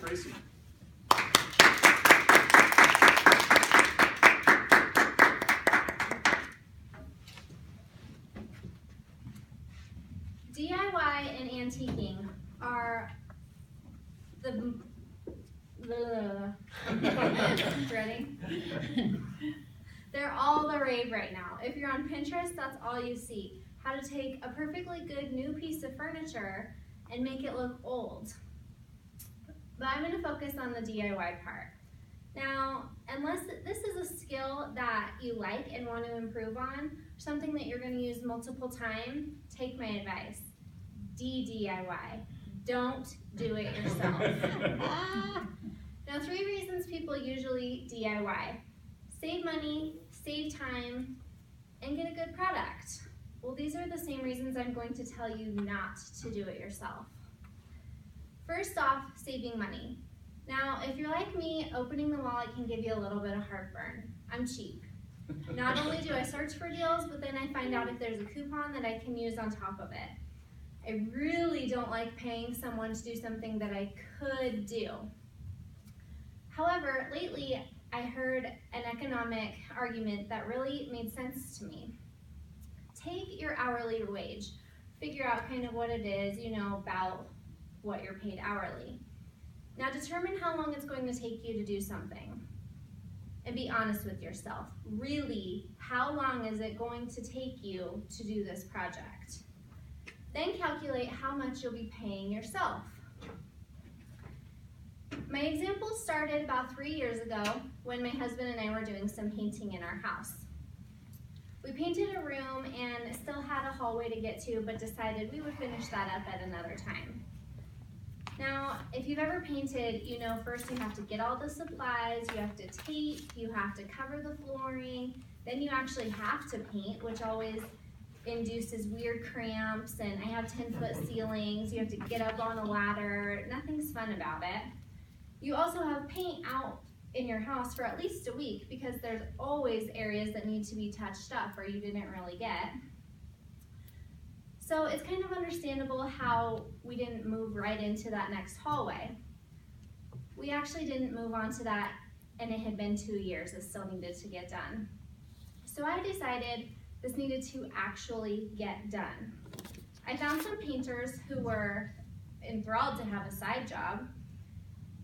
Tracy. DIY and antiquing are ready? They're all the rave right now. If you're on Pinterest, that's all you see. How to take a perfectly good new piece of furniture and make it look old. But I'm going to focus on the DIY part. Now, unless this is a skill that you like and want to improve on, something that you're going to use multiple times, take my advice. DIY. Don't do it yourself. Now, 3 reasons people usually DIY. Save money, save time, and get a good product. Well, these are the same reasons I'm going to tell you not to do it yourself. First off, saving money. Now, if you're like me, opening the wallet can give you a little bit of heartburn. I'm cheap. Not only do I search for deals, but then I find out if there's a coupon that I can use on top of it. I really don't like paying someone to do something that I could do. However, lately I heard an economic argument that really made sense to me. Take your hourly wage, figure out kind of what it is, about what you're paid hourly. Now determine how long it's going to take you to do something. And be honest with yourself. Really, how long is it going to take you to do this project? Then calculate how much you'll be paying yourself. My example started about 3 years ago when my husband and I were doing some painting in our house. We painted a room and still had a hallway to get to, but decided we would finish that up at another time. Now, if you've ever painted, first you have to get all the supplies, you have to tape, you have to cover the flooring, then you actually have to paint, which always induces weird cramps, and I have 10-foot ceilings, you have to get up on a ladder, nothing's fun about it. You also have paint out in your house for at least a week because there's always areas that need to be touched up or you didn't really get. So it's kind of understandable how we didn't move right into that next hallway. We actually didn't move on to that, and it had been 2 years. It still needed to get done. So I decided this needed to actually get done. I found some painters who were enthralled to have a side job.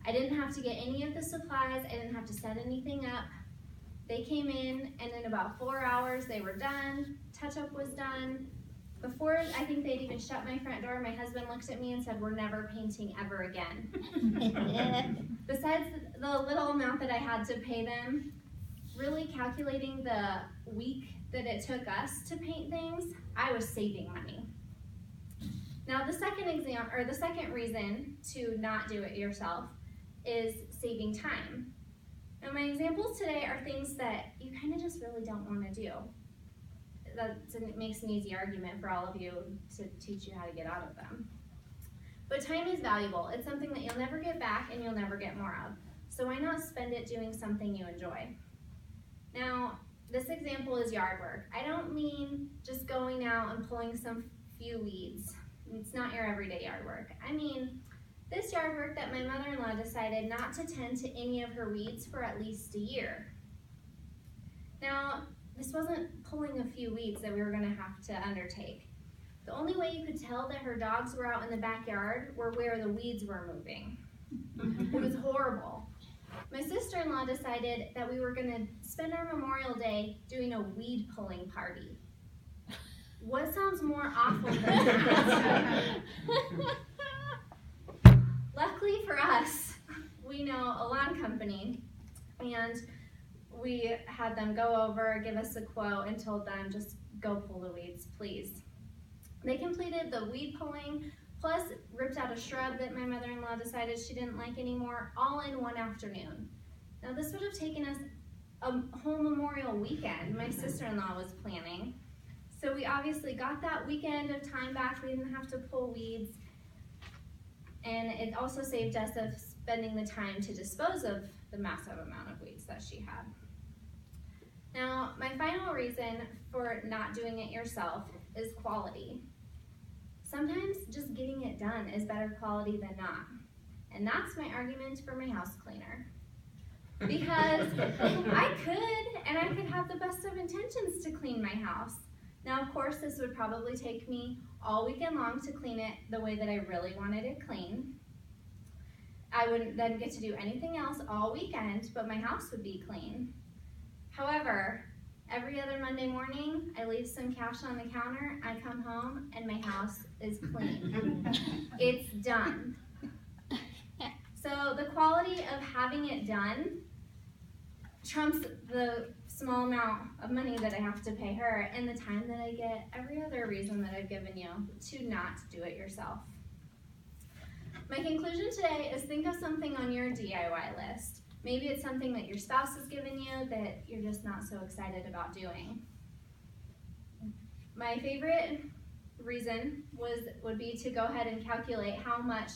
I didn't have to get any of the supplies. I didn't have to set anything up. They came in, and in about 4 hours they were done. Touch-up was done. Before I think they'd even shut my front door, my husband looked at me and said, "We're never painting ever again." Besides the little amount that I had to pay them, really calculating the week that it took us to paint things, I was saving money. Now the second reason to not do it yourself is saving time. Now my examples today are things that you kind of just really don't want to do. That makes an easy argument for all of you to teach you how to get out of them. But time is valuable. It's something that you'll never get back and you'll never get more of. So why not spend it doing something you enjoy? Now, this example is yard work. I don't mean just going out and pulling some few weeds. It's not your everyday yard work. I mean this yard work that my mother-in-law decided not to tend to any of her weeds for at least a year. Now, this wasn't pulling a few weeds that we were going to have to undertake. The only way you could tell that her dogs were out in the backyard were where the weeds were moving. It was horrible. My sister-in-law decided that we were going to spend our Memorial Day doing a weed pulling party. What sounds more awful than that? Luckily for us, we know a lawn company, and we had them go over, give us a quote, and told them, just go pull the weeds, please. They completed the weed pulling, plus ripped out a shrub that my mother-in-law decided she didn't like anymore, all in one afternoon. Now this would have taken us a whole Memorial weekend my sister-in-law was planning. So we obviously got that weekend of time back. We didn't have to pull weeds. And it also saved us of spending the time to dispose of the massive amount of weeds that she had. Now, my final reason for not doing it yourself is quality. Sometimes just getting it done is better quality than not. And that's my argument for my house cleaner. Because I could have the best of intentions to clean my house. Now, of course, this would probably take me all weekend long to clean it the way that I really wanted it clean. I wouldn't then get to do anything else all weekend, but my house would be clean. However, every other Monday morning, I leave some cash on the counter, I come home, and my house is clean. It's done. So the quality of having it done trumps the small amount of money that I have to pay her and the time that I get every other reason that I've given you to not do it yourself. My conclusion today is think of something on your DIY list. Maybe it's something that your spouse has given you that you're just not so excited about doing. My favorite reason would be to go ahead and calculate how much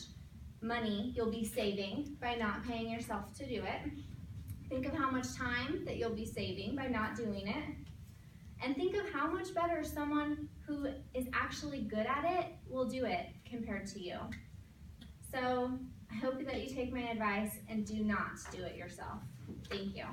money you'll be saving by not paying yourself to do it. Think of how much time that you'll be saving by not doing it. And think of how much better someone who is actually good at it will do it compared to you. So I hope that you take my advice and do not do it yourself. Thank you.